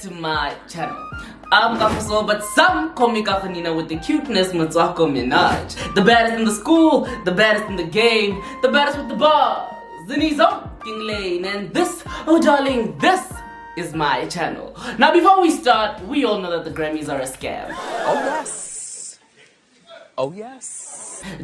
to my channel. I'm GRAMMY, but some call me Kafanina with the cuteness Matsako Minaj. The baddest in the school, the baddest in the game, the baddest with the bars. Zinizo King Lane, and this, oh darling, this is my channel. Now before we start, we all know that the Grammys are a scam. Oh yes. Oh yes.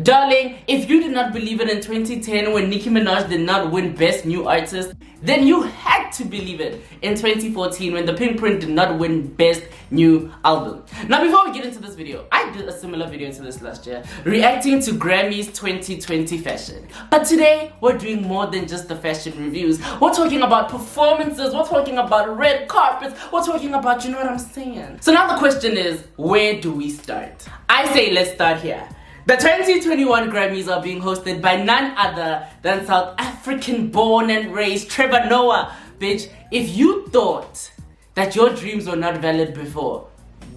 Darling, if you did not believe it in 2010 when Nicki Minaj did not win Best New Artist, then you had to believe it in 2014 when the Pink Print did not win Best New Album. Now before we get into this video, I did a similar video to this last year, reacting to Grammys 2020 fashion. But today, we're doing more than just the fashion reviews. We're talking about performances, we're talking about red carpets, we're talking about, you know what I'm saying? So now the question is, where do we start? I say let's start here. The 2021 Grammys are being hosted by none other than South African born and raised Trevor Noah. Bitch, if you thought that your dreams were not valid before,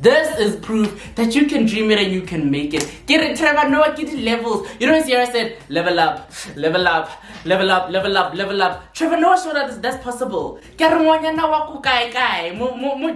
this is proof that you can dream it and you can make it. Get it, Trevor Noah, get it levels. You know when H.E.R said, level up, level up, level up, level up, level up. Trevor Noah showed us that's possible. Mo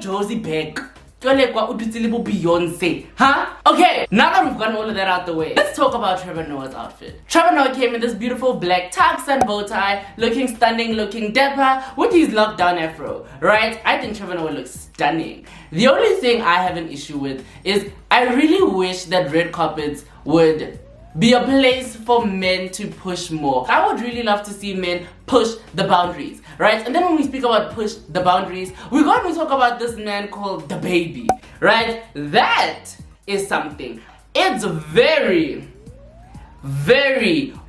Josie Beck. Beyoncé, huh? Okay, now that we've gotten all of that out the way, let's talk about Trevor Noah's outfit. Trevor Noah came in this beautiful black tux and bow tie, looking stunning, looking dapper, with his lockdown afro, right? I think Trevor Noah looks stunning. The only thing I have an issue with is I really wish that red carpets would be a place for men to push more. I would really love to see men push the boundaries, right? And then when we speak about push the boundaries, we're going to talk about this man called the baby, right? That is something. It's very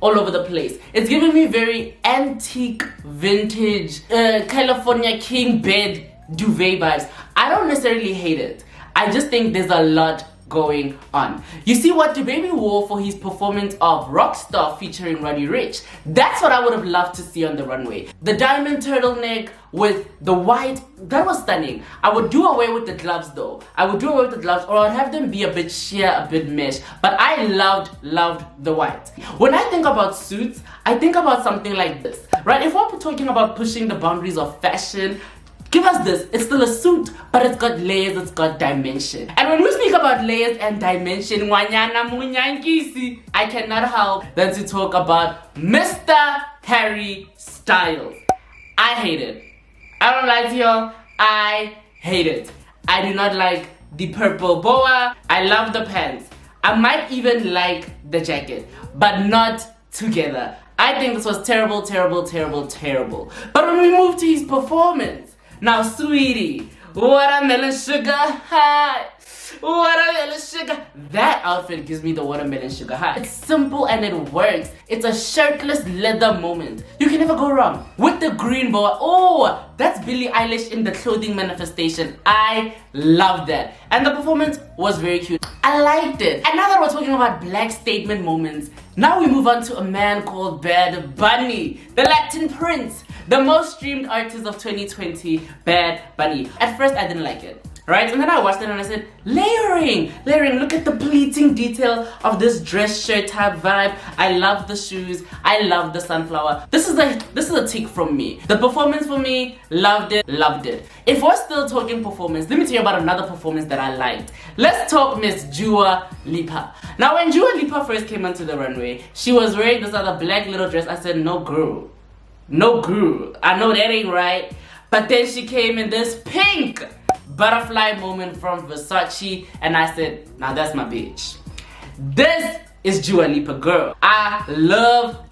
all over the place. It's giving me very antique, vintage, California king bed duvet vibes. I don't necessarily hate it. I just think there's a lot going on. You see what the baby wore for his performance of Rockstar featuring Roddy Ricch? That's what I would have loved to see on the runway. The diamond turtleneck with the white, that was stunning. I would do away with the gloves though. I would do away with the gloves, or I'd have them be a bit sheer, a bit mesh. But I loved the white. When I think about suits, I think about something like this, right? If we're talking about pushing the boundaries of fashion, give us this. It's still a suit, but it's got layers, it's got dimension. And when we speak about layers and dimension, I cannot help than to talk about Mr. Harry Styles. I hate it. I don't lie to y'all, I hate it. I do not like the purple boa. I love the pants. I might even like the jacket, but not together. I think this was terrible. But when we move to his performance, now, sweetie, watermelon sugar high, watermelon sugar. That outfit gives me the watermelon sugar high. It's simple and it works. It's a shirtless leather moment. You can never go wrong. With the green boa, oh, that's Billie Eilish in the clothing manifestation. I love that. And the performance was very cute. I liked it. And now that we're talking about black statement moments, now we move on to a man called Bad Bunny, the Latin Prince. The most streamed artist of 2020, Bad Bunny. At first, I didn't like it, right? And then I watched it and I said, layering. Look at the pleating detail of this dress shirt type vibe. I love the shoes. I love the sunflower. This is a tick from me. The performance for me, loved it. If we're still talking performance, let me tell you about another performance that I liked. Let's talk Miss Dua Lipa. Now, when Dua Lipa first came onto the runway, she was wearing this other black little dress. I said, no girl. I know that ain't right. But then she came in this pink butterfly moment from Versace, and I said, now that's my bitch. This is Dua Lipa, girl. I love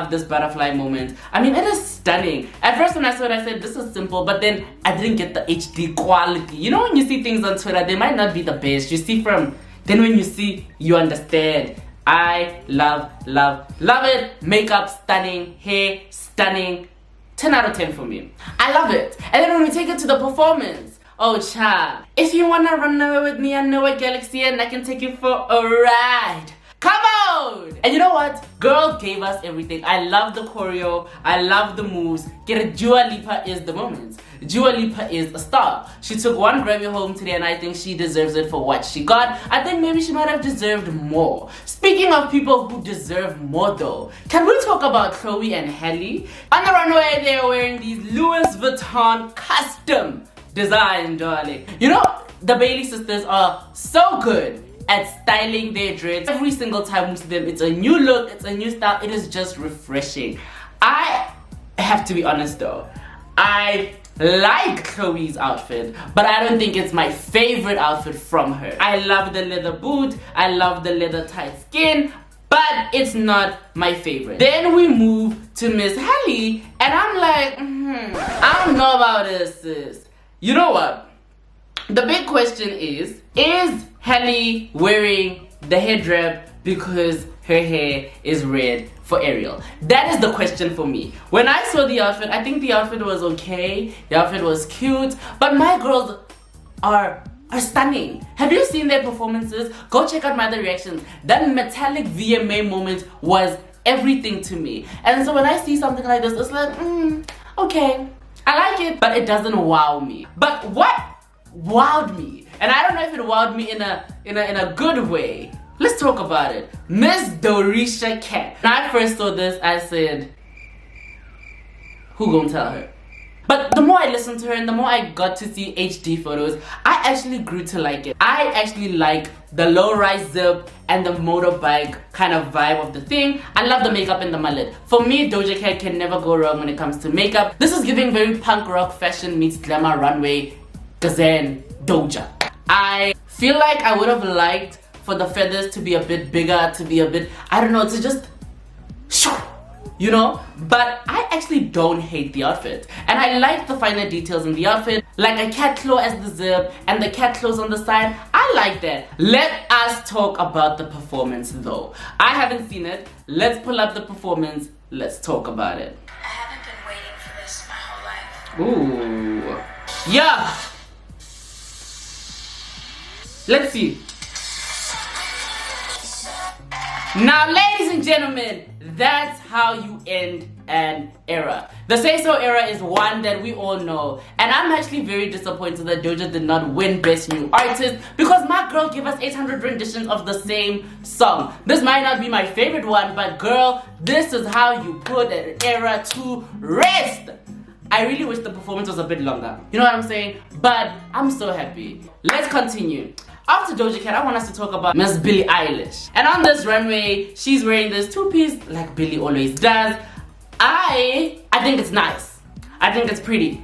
this butterfly moment. I mean, it is stunning. At first when I saw it, I said, this is simple, but then I didn't get the HD quality. You know when you see things on Twitter, they might not be the best. You see then when you see, you understand. I love it. Makeup stunning, hair stunning. 10 out of 10 for me. I love it. And then when we take it to the performance, oh child, if you wanna run away with me, I know a galaxy and I can take you for a ride. Come on! And you know what? Girl gave us everything. I love the choreo. I love the moves. Get it? Dua Lipa is the moment. Dua Lipa is a star. She took one Grammy home today and I think she deserves it for what she got. I think maybe she might have deserved more. Speaking of people who deserve more though, can we talk about Chloe and Halle? On the runway, they're wearing these Louis Vuitton custom design, darling. You know, the Bailey sisters are so good at styling their dreads. Every single time we see them, it's a new look, it's a new style. It is just refreshing. I have to be honest though, I like Chloe's outfit, but I don't think it's my favorite outfit from her. I love the leather boot, I love the leather tight skin, but it's not my favorite. Then we move to Miss Halle, and I'm like, I don't know about this, sis. You know what? The big question is Halle wearing the head wrap because her hair is red for Ariel? That is the question for me. When I saw the outfit, I think the outfit was okay, the outfit was cute, but my girls are stunning. Have you seen their performances? Go check out my other reactions. That metallic VMA moment was everything to me. And so when I see something like this, it's like, okay, I like it, but it doesn't wow me. But what wowed me, and I don't know if it wowed me in a good way, let's talk about it. Miss Doja Cat. When I first saw this, I said, who gonna tell her? But the more I listened to her and the more I got to see HD photos, I actually grew to like it. I actually like the low-rise zip and the motorbike kind of vibe of the thing. I love the makeup and the mullet. For me, Doja Cat can never go wrong when it comes to makeup. This is giving very punk rock fashion meets glamour runway Gazan Doja. I feel like I would have liked for the feathers to be a bit bigger, to be a bit, I don't know, to just, you know? But I actually don't hate the outfit. And I like the finer details in the outfit, like a cat claw as the zip and the cat claws on the side. I like that. Let us talk about the performance though. I haven't seen it. Let's pull up the performance. Let's talk about it. I haven't been waiting for this my whole life. Ooh. Yeah. Let's see. Now, ladies and gentlemen, that's how you end an era. The Say So era is one that we all know, and I'm actually very disappointed that Doja did not win Best New Artist because my girl gave us 800 renditions of the same song. This might not be my favorite one, but girl, this is how you put an era to rest. I really wish the performance was a bit longer. You know what I'm saying? But I'm so happy. Let's continue. After Doja Cat, I want us to talk about Miss Billie Eilish. And on this runway, she's wearing this two-piece like Billie always does. I think it's nice. I think it's pretty.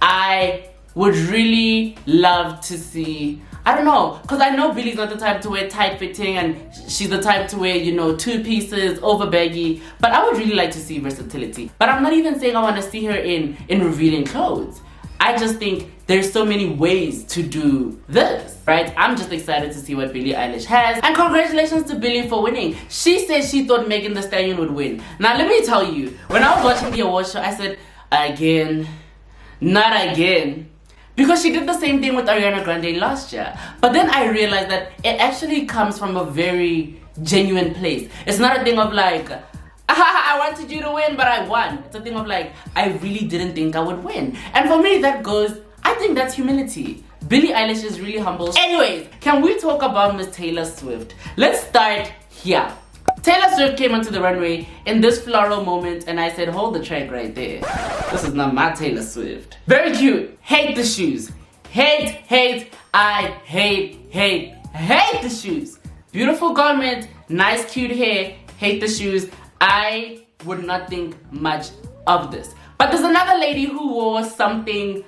I would really love to see, I don't know, because I know Billie's not the type to wear tight-fitting and she's the type to wear, you know, two pieces, over baggy. But I would really like to see versatility. But I'm not even saying I want to see her in revealing clothes. I just think there's so many ways to do this, right? I'm just excited to see what Billie Eilish has. And congratulations to Billie for winning. She said she thought Megan Thee Stallion would win. Now let me tell you, when I was watching the award show, I said, again, not again. Because she did the same thing with Ariana Grande last year. But then I realized that it actually comes from a very genuine place. It's not a thing of like, I wanted you to win, but I won. It's a thing of like, I really didn't think I would win. And for me, that goes, I think that's humility. Billie Eilish is really humble. Anyways, can we talk about Miss Taylor Swift? Let's start here. Taylor Swift came onto the runway in this floral moment and I said, hold the track right there. This is not my Taylor Swift. Very cute. Hate the shoes. Hate the shoes. Beautiful garment, nice cute hair, hate the shoes. I would not think much of this. But there's another lady who wore something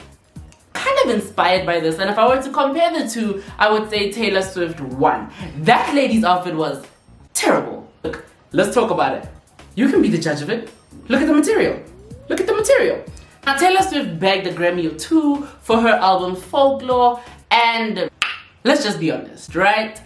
kind of inspired by this, and if I were to compare the two, I would say Taylor Swift won. That lady's outfit was terrible. Look, let's talk about it. You can be the judge of it. Look at the material. Look at the material. Now Taylor Swift bagged a Grammy or 2 for her album Folklore, and let's just be honest, right?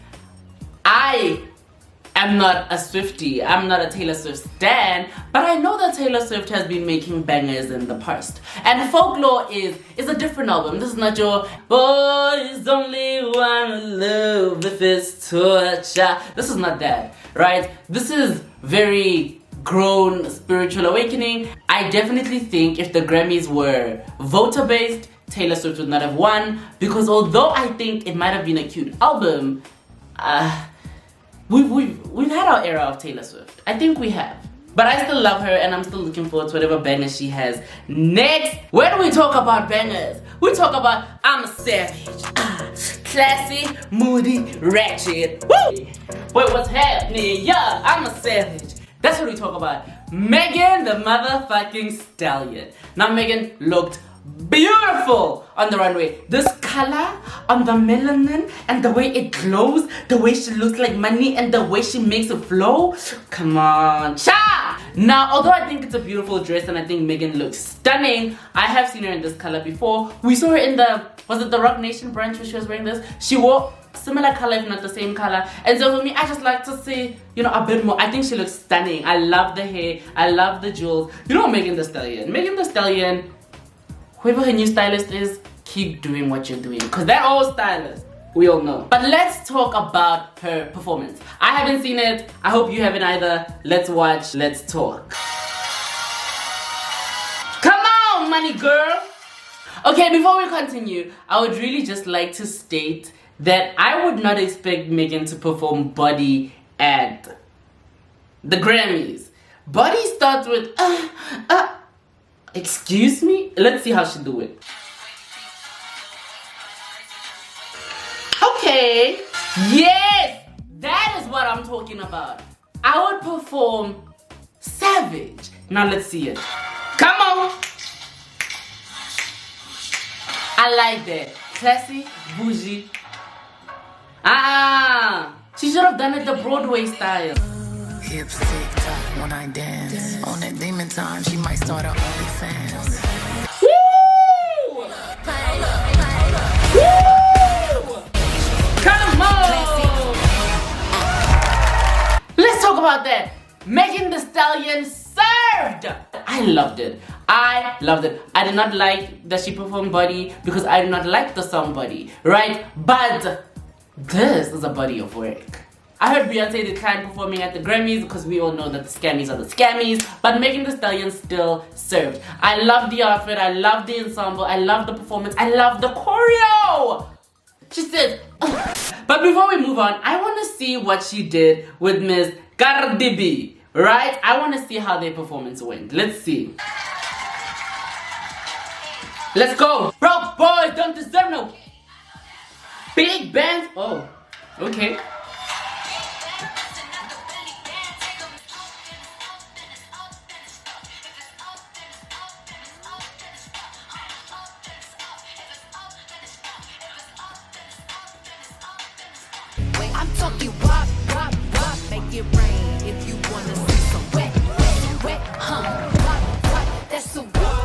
I'm not a Swiftie, I'm not a Taylor Swift stan, but I know that Taylor Swift has been making bangers in the past. And Folklore is a different album. This is not your boys only wanna love if it's torture. This is not that, right? This is very grown spiritual awakening. I definitely think if the Grammys were voter-based, Taylor Swift would not have won, because although I think it might have been a cute album, We've had our era of Taylor Swift. I think we have. But I still love her and I'm still looking forward to whatever bangers she has next. When we talk about bangers, we talk about I'm a savage. Classy, moody, ratchet. Woo! Wait, what's happening? Yeah, I'm a savage. That's what we talk about. Megan the motherfucking Stallion. Now Megan looked beautiful on the runway. This color on the melanin and the way it glows, the way she looks like money and the way she makes it flow. Come on, cha! Now, although I think it's a beautiful dress and I think Megan looks stunning, I have seen her in this color before. We saw her in the, was it the Rock Nation brunch where she was wearing this? She wore similar color if not the same color, and so for me I just like to see, you know, a bit more. I think she looks stunning. I love the hair, I love the jewels. You know, Megan Thee Stallion, whoever her new stylist is, keep doing what you're doing, because they're all stylists, we all know. But let's talk about her performance. I haven't seen it, I hope you haven't either. Let's watch, let's talk. Come on, money girl. Okay, before we continue, I would really just like to state that I would not expect Megan to perform Body at the Grammys. Body starts with excuse me? Let's see how she do it. Okay. Yes! That is what I'm talking about. I would perform Savage. Now let's see it. Come on! I like that. Classy, bougie. She should have done it the Broadway style. Hips tick tock when I dance. On that demon time, she might start her OnlyFans. Woo! Woo! Come on! Let's talk about that. Megan Thee Stallion served. I loved it. I loved it. I did not like that she performed Body because I did not like the song Body, right? But this is a body of work. I heard Beyoncé declined performing at the Grammys because we all know that the scammies are the scammies, but Megan Thee Stallion still served. I love the outfit, I love the ensemble, I love the performance, I love the choreo! She said, ugh. But before we move on, I want to see what she did with Miss Cardi B, right? I want to see how their performance went. Let's see. Let's go! Broke boys don't deserve no big bands. Oh, okay. I'm talking wop, wop, wop, make it rain if you wanna see some wet, wet, wet, wop, wop, that's a wop.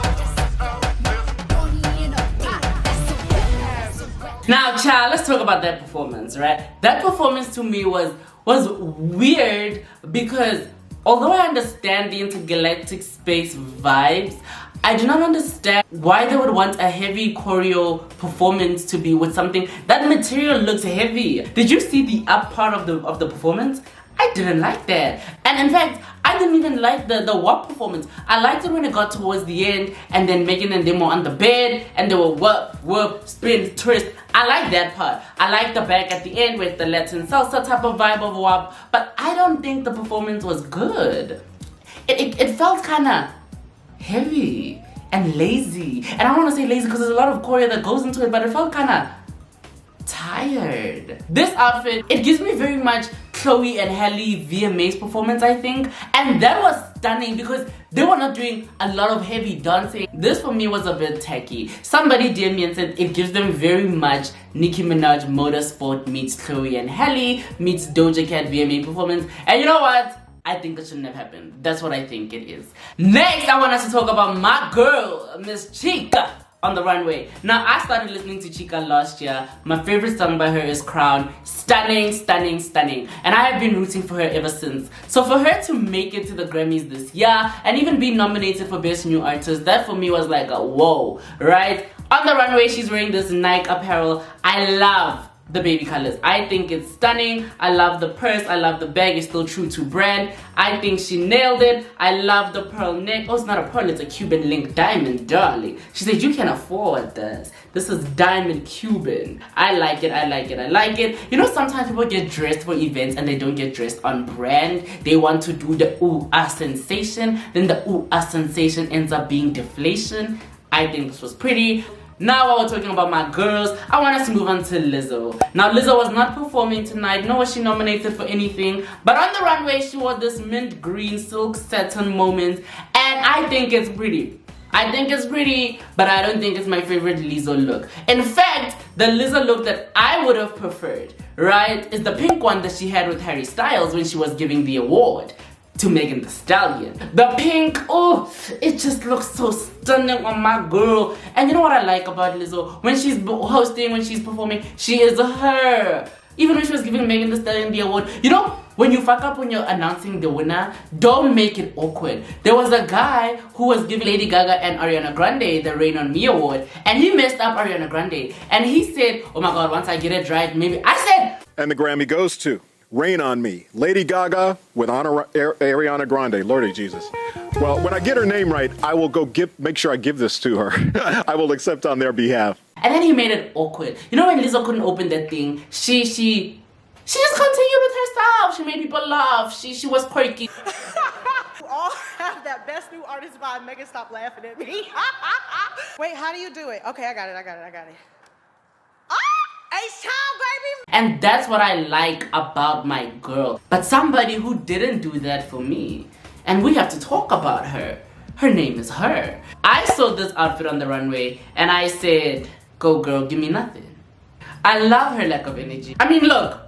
Now, child, let's talk about that performance, right? That performance to me was weird because although I understand the intergalactic space vibes, I do not understand why they would want a heavy choreo performance to be with something. That material looks heavy. Did you see the up part of the performance? I didn't like that. And in fact, I didn't even like the WAP performance. I liked it when it got towards the end and then Megan and them were on the bed and they were whoop, spin, twist. I like that part. I like the back at the end with the Latin salsa type of vibe of WAP, but I don't think the performance was good. It felt kind of heavy and lazy. And I don't want to say lazy because there's a lot of choreo that goes into it, but it felt kind of tired. This outfit, it gives me very much Chloe and Halle VMA's performance, I think, and that was stunning because they were not doing a lot of heavy dancing. This for me was a bit tacky. Somebody DM'd me and said it gives them very much Nicki Minaj Motorsport meets Chloe and Halle meets Doja Cat VMA performance, and you know what? I think it shouldn't have happened. That's what I think it is. Next, I want us to talk about my girl, Miss Chika, on the runway. Now, I started listening to Chika last year. My favorite song by her is Crown. Stunning, stunning, stunning. And I have been rooting for her ever since. So for her to make it to the Grammys this year and even be nominated for Best New Artist, that for me was like a whoa, right? On the runway, she's wearing this Nike apparel. I love the baby colors. I think it's stunning. I love the purse. I love the bag. It's still true to brand. I think she nailed it. I love the pearl neck. Oh, it's not a pearl. It's a Cuban link diamond, darling. She said, you can afford this. This is diamond Cuban. I like it. I like it. I like it. You know, sometimes people get dressed for events and they don't get dressed on brand. They want to do the ooh-ah sensation. Then the ooh-ah sensation ends up being deflation. I think this was pretty. Now while we're talking about my girls, I want us to move on to Lizzo. Now Lizzo was not performing tonight, nor was she nominated for anything. But on the runway, she wore this mint green silk satin moment. And I think it's pretty. I think it's pretty, but I don't think it's my favorite Lizzo look. In fact, the Lizzo look that I would have preferred, right, is the pink one that she had with Harry Styles when she was giving the award to Megan Thee Stallion. The pink, oh, it just looks so stunning on my girl. And you know what I like about Lizzo? When she's hosting, when she's performing, she is her. Even when she was giving Megan Thee Stallion the award, you know, when you fuck up when you're announcing the winner, don't make it awkward. There was a guy who was giving Lady Gaga and Ariana Grande the Rain on Me award, and he messed up Ariana Grande. And he said, oh my God, once I get it right, maybe. I said, and the Grammy goes to Rain on Me, Lady Gaga with Ariana Grande. Lordy Jesus. Well, when I get her name right, I will go make sure I give this to her. I will accept on their behalf. And then he made it awkward. You know when Lizzo couldn't open that thing, she just continued with herself. She made people laugh. She was quirky. You all have that best new artist vibe. Megan, stop laughing at me. Wait, how do you do it? Okay, I got it. H.E.R, baby! And that's what I like about my girl. But somebody who didn't do that for me, and we have to talk about her. Her name is H.E.R. I saw this outfit on the runway and I said, go girl, give me nothing. I love her lack of energy. I mean, look,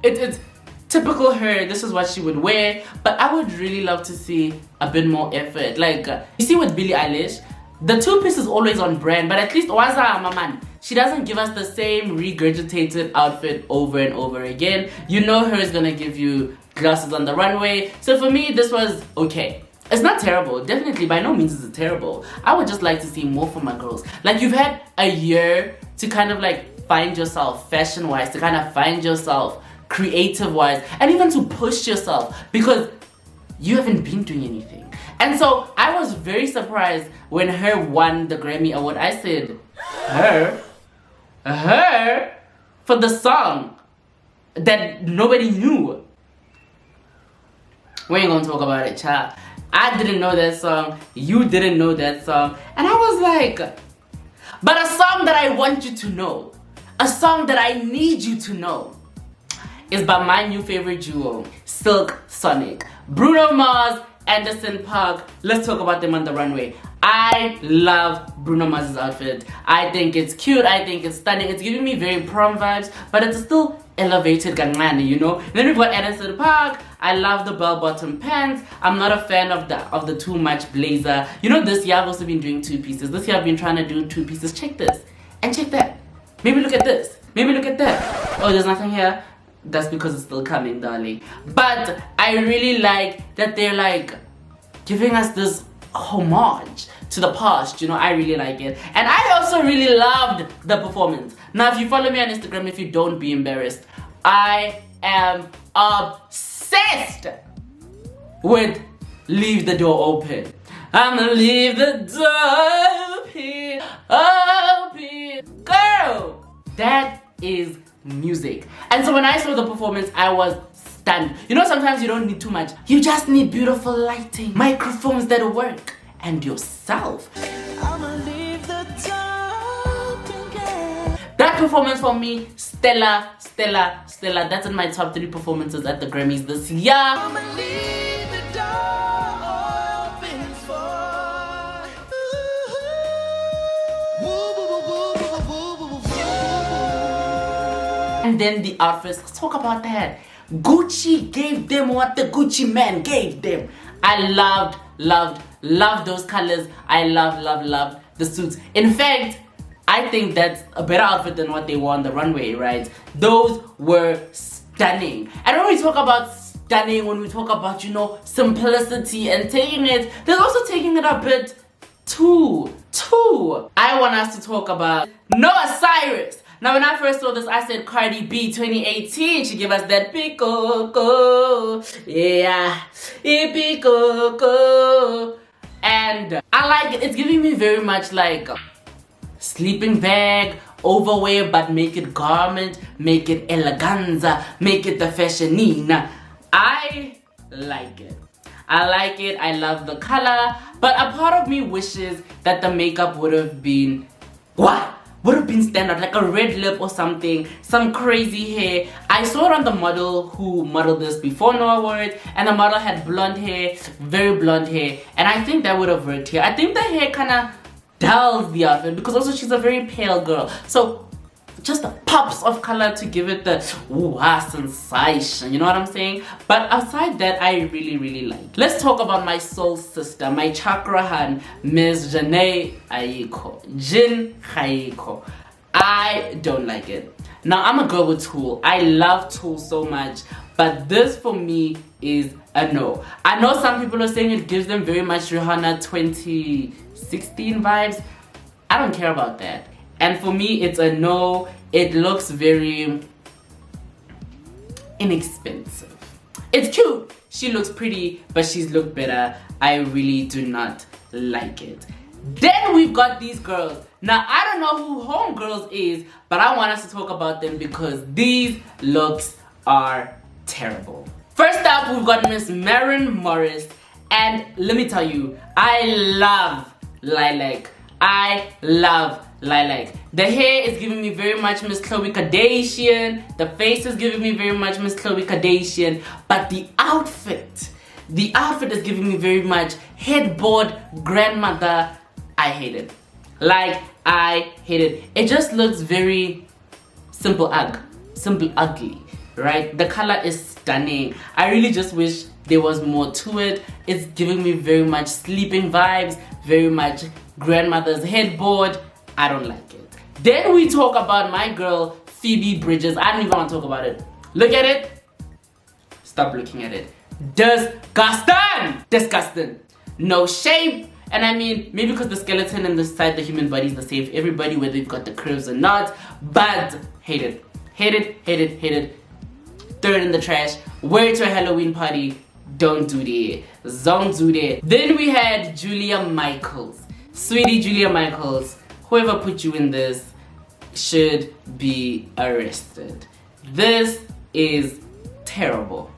it's typical her. This is what she would wear, but I would really love to see a bit more effort. Like, you see with Billie Eilish, the two-piece is always on brand, but at least Waza Maman, she doesn't give us the same regurgitated outfit over and over again. You know her is gonna give you glasses on the runway. So for me, this was okay. It's not terrible. Definitely, by no means is it terrible. I would just like to see more from my girls. Like, you've had a year to kind of like find yourself fashion-wise, to kind of find yourself creative-wise, and even to push yourself, because you haven't been doing anything. And so I was very surprised when H.E.R won the Grammy Award. I said, H.E.R for the song that nobody knew. We ain't gonna talk about it, child. I didn't know that song. You didn't know that song. And I was like, but a song that I want you to know, a song that I need you to know, is by my new favorite duo, Silk Sonic. Bruno Mars, Anderson .Paak. Let's talk about them on the runway. I love Bruno Mars' outfit. I think it's cute. I think it's stunning. It's giving me very prom vibes, but it's still elevated gangani, you know. Then we've got Anderson .Paak. I love the bell-bottom pants. I'm not a fan of the too much blazer. You know, this year I've also been doing two pieces. This year I've been trying to do two pieces. Check this and check that. Maybe look at this. Maybe look at that. Oh, there's nothing here. That's because it's still coming, darling. But I really like that they're like giving us this homage to the past, you know. I really like it. And I also really loved the performance. Now, if you follow me on Instagram, if you don't, be embarrassed. I am obsessed with Leave the Door Open. I'ma leave the door open. Girl, that is music. And so when I saw the performance, I was stunned. You know, sometimes you don't need too much. You just need beautiful lighting, microphones that work, and yourself. I'ma leave the door open. That performance for me, stellar. That's in my top 3 performances at the Grammys this year. I'ma leave the door open for And then the outfits, let's talk about that. Gucci gave them what the Gucci man gave them. I loved those colors. I loved the suits. In fact, I think that's a better outfit than what they wore on the runway, right? Those were stunning. And when we talk about stunning, when we talk about, you know, simplicity and taking it, there's also taking it a bit too. I want us to talk about Cyrus. Now when I first saw this, I said Cardi B 2018. She gave us that pico, yeah, pico. And I like it. It's giving me very much like sleeping bag, overwear, but make it garment, make it eleganza, make it the fashionina. I like it. I like it. I love the color. But a part of me wishes that the makeup would have been would have been standard, like a red lip or something, some crazy hair. I saw it on the model who modeled this before No Awards, and the model had blonde hair, very blonde hair, and I think that would have worked here. I think the hair kind of dulls the outfit because also she's a very pale girl, so just the pops of color to give it the sensation, you know what I'm saying? But outside that, I really like. Let's talk about my soul sister, my chakrahan, Miss Jhene Aiko. Aiko. I don't like it. Now, I'm a girl with Tool. I love Tool so much, but this for me is a no. I know some people are saying it gives them very much Rihanna 2016 vibes. I don't care about that. And for me, it's a no. It looks very inexpensive. It's cute. She looks pretty, but she's looked better. I really do not like it. Then we've got these girls. Now, I don't know who Homegirls is, but I want us to talk about them because these looks are terrible. First up, we've got Miss Maren Morris. And let me tell you, I love lilac. I love lilac. The hair is giving me very much Miss Khloe Kardashian. The face is giving me very much Miss Khloe Kardashian. But the outfit is giving me very much headboard grandmother. I hate it. Like, I hate it. It just looks very simple ugly, right? The color is stunning. I really just wish there was more to it. It's giving me very much sleeping vibes, very much grandmother's headboard. I don't like it. Then we talk about my girl Phoebe Bridgers. I don't even want to talk about it. Look at it. Stop looking at it. Disgusting. No shape. And I mean, maybe because the skeleton and the side the human body is the same for everybody, whether you've got the curves or not. But hate it. Throw it in the trash. Wear it to a Halloween party. Don't do that. Don't do that. Then we had Julia Michaels. Sweetie Julia Michaels. Whoever put you in this should be arrested. This is terrible.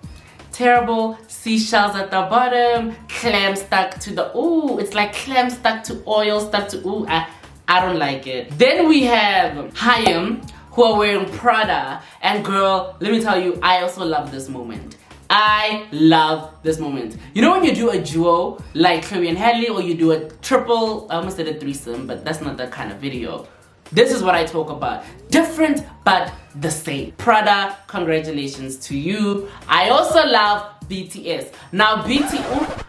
Terrible. Seashells at the bottom. Clam stuck to the... Ooh, it's like clam stuck to oil, stuck to... Ooh, I don't like it. Then we have H.E.R, who are wearing Prada. And girl, let me tell you, I also love this moment. I love this moment. You know when you do a duo like Chloe and Halle, or you do a triple, I almost said a threesome, but that's not that kind of video. This is what I talk about. Different, but the same. Prada, congratulations to you. I also love BTS. Now BTS,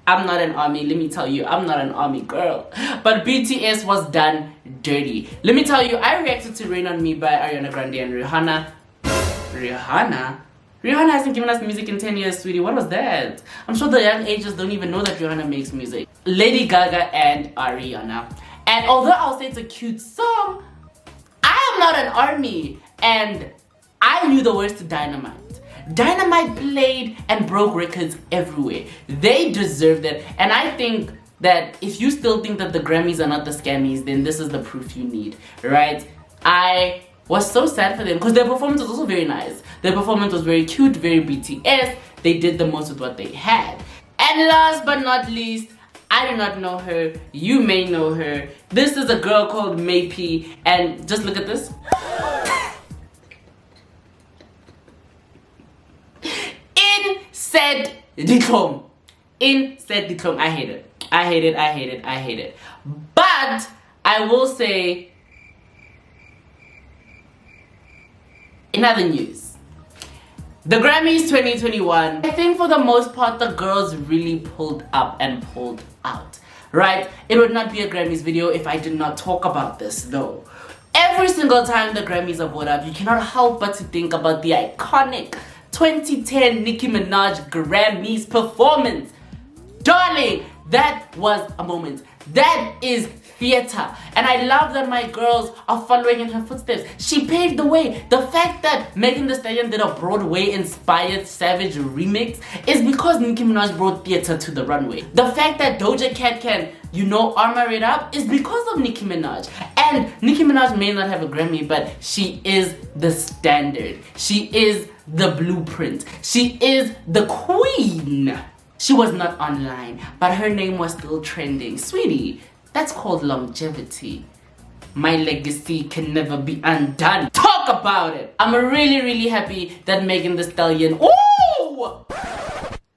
I'm not an army, let me tell you, I'm not an army girl. But BTS was done dirty. Let me tell you, I reacted to Rain On Me by Ariana Grande and Rihanna. Rihanna hasn't given us music in 10 years, sweetie. What was that? I'm sure the young ages don't even know that Rihanna makes music. Lady Gaga and Ariana. And although I'll say it's a cute song, I am not an army. And I knew the words to Dynamite. Dynamite played and broke records everywhere. They deserved it. And I think that if you still think that the Grammys are not the scammies, then this is the proof you need, right? I was so sad for them because their performance was also very nice. Their performance was very cute, very BTS. They did the most with what they had. And last but not least, I do not know her. You may know her. This is a girl called Maype, and just look at this. Inset diplom. I hate it. But I will say, in other news, the Grammys 2021, I think for the most part the girls really pulled up and pulled out, right? It would not be a Grammys video if I did not talk about this though. Every single time the Grammys are brought up, you cannot help but to think about the iconic 2010 Nicki Minaj Grammys performance. Darling, That was a moment. That is theater. And I love that my girls are following in her footsteps. She paved the way. The fact that Megan Thee Stallion did a Broadway-inspired Savage remix is because Nicki Minaj brought theater to the runway. The fact that Doja Cat can, you know, armor it up is because of Nicki Minaj. And Nicki Minaj may not have a Grammy, but she is the standard. She is the blueprint. She is the queen. She was not online, but her name was still trending. Sweetie, that's called longevity. My legacy can never be undone. Talk about it. I'm really happy that Megan Thee Stallion. Ooh!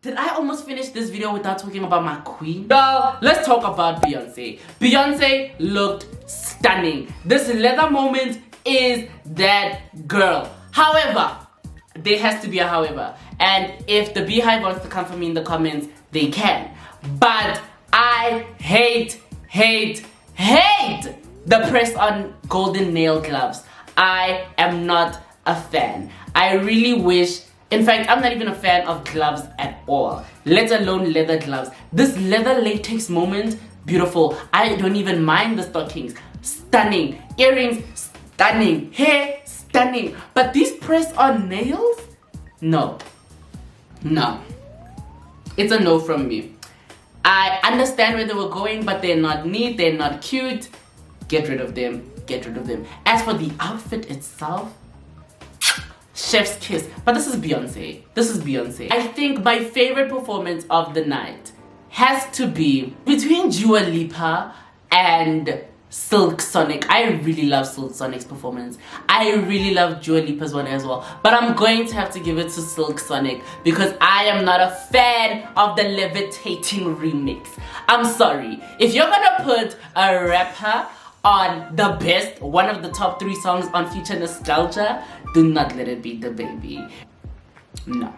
Did I almost finish this video without talking about my queen? Y'all, let's talk about Beyoncé. Beyoncé looked stunning. This leather moment is that girl. However, there has to be a however. And if the Beehive wants to come for me in the comments, they can. But I hate the press on golden nail gloves. I am not a fan. I really wish, in fact, I'm not even a fan of gloves at all, let alone leather gloves. This leather latex moment, beautiful. I don't even mind the stockings. Stunning. Earrings, stunning. Hair, stunning. But these press on nails? No. No. It's a no from me. I understand where they were going, but they're not neat, they're not cute. Get rid of them. Get rid of them. As for the outfit itself, chef's kiss. But this is Beyoncé. This is Beyoncé. I think my favorite performance of the night has to be between Dua Lipa and Silk Sonic. I really love Silk Sonic's performance. I really love Dua Lipa's one as well. But I'm going to have to give it to Silk Sonic because I am not a fan of the Levitating remix. I'm sorry. If you're gonna put a rapper on the best, one of the top 3 songs on Future Nostalgia, do not let it be DaBaby. No.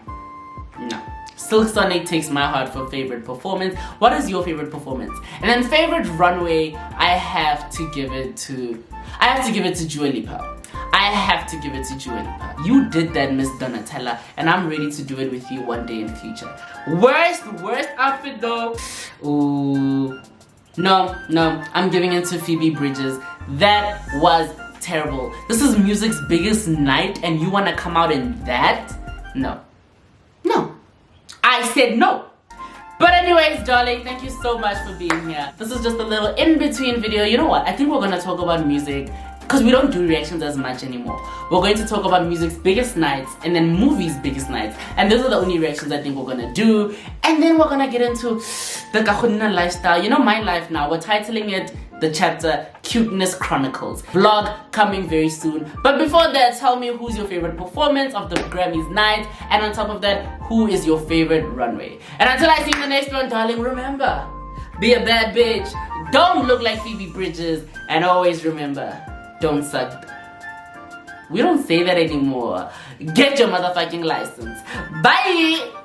No. Silk Sonic takes my heart for favorite performance. What is your favorite performance? And then favorite runway, I have to give it to Dua Lipa. I have to give it to Dua Lipa. You did that, Miss Donatella, and I'm ready to do it with you one day in the future. Worst outfit though. Ooh. No, I'm giving it to Phoebe Bridgers. That was terrible. This is music's biggest night and you wanna come out in that? No. No. I said no. But anyways, darling, thank you so much for being here. This is just a little in-between video. You know what? I think we're gonna talk about music because we don't do reactions as much anymore. We're going to talk about music's biggest nights and then movies' biggest nights. And those are the only reactions I think we're gonna do. And then we're gonna get into the Kahuna lifestyle. You know my life now. We're titling it the chapter Cuteness Chronicles. Vlog coming very soon. But before that, tell me who's your favorite performance of the Grammys night. And on top of that, who is your favorite runway? And until I see you in the next one, darling, remember, be a bad bitch. Don't look like Phoebe Bridgers. And always remember, don't suck. We don't say that anymore. Get your motherfucking license. Bye!